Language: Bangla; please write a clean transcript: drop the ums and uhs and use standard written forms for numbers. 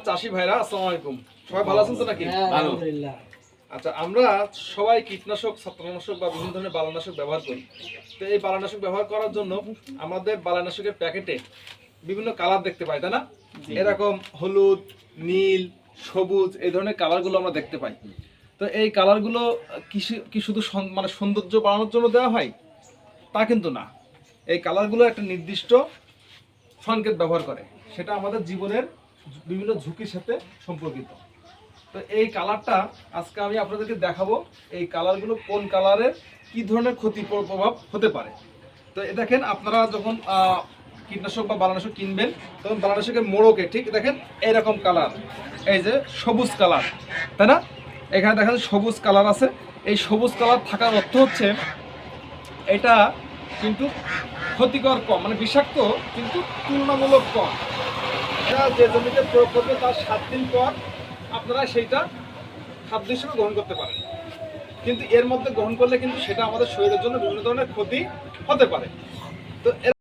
চাষি ভাইরা আসসালামু আলাইকুম। সবাই ভালো আছেন তো নাকি? আলহামদুলিল্লাহ। আচ্ছা, আমরা সবাই কীটনাশক, ছত্রাকনাশক বা বিভিন্ন ধরনের বালানাশক ব্যবহার করি। তো এই বালানাশক ব্যবহার করার জন্য আমাদের বালানাশকের প্যাকেটে বিভিন্ন কালার দেখতে পাই, তাই না? এরকম হলুদ, নীল, সবুজ এই ধরনের কালারগুলো আমরা দেখতে পাই। তো এই কালারগুলো কি শুধু মানে সৌন্দর্য বাড়ানোর জন্য দেওয়া হয়? তা কিন্তু না। এই কালারগুলো একটা নির্দিষ্ট সংকেত ব্যবহার করে, সেটা আমাদের জীবনের বিভিন্ন ঝুঁকির সাথে সম্পর্কিত। তো এই কালারটা আজকে আমি আপনাদেরকে দেখাবো, এই কালারগুলো কোন কালারের কি ধরনের ক্ষতি প্রভাব হতে পারে। তো দেখেন, আপনারা যখন কীটনাশক বা বালানাশক কিনবেন, তখন বালানাশকের মোড়কে ঠিক দেখেন এইরকম কালার, এই যে সবুজ কালার, তাই না? এখানে দেখেন সবুজ কালার আছে। এই সবুজ কালার থাকার অর্থ হচ্ছে এটা কিন্তু ক্ষতিকর কম, মানে বিষাক্ত কিন্তু তুলনামূলক কম। এটা যে জমিতে প্রয়োগ করবে তার 7 দিন পর আপনারা সেইটা খাদ্য হিসেবে গ্রহণ করতে পারেন, কিন্তু এর মধ্যে গ্রহণ করলে কিন্তু সেটা আমাদের শরীরের জন্য বিভিন্ন ধরনের ক্ষতি হতে পারে। তো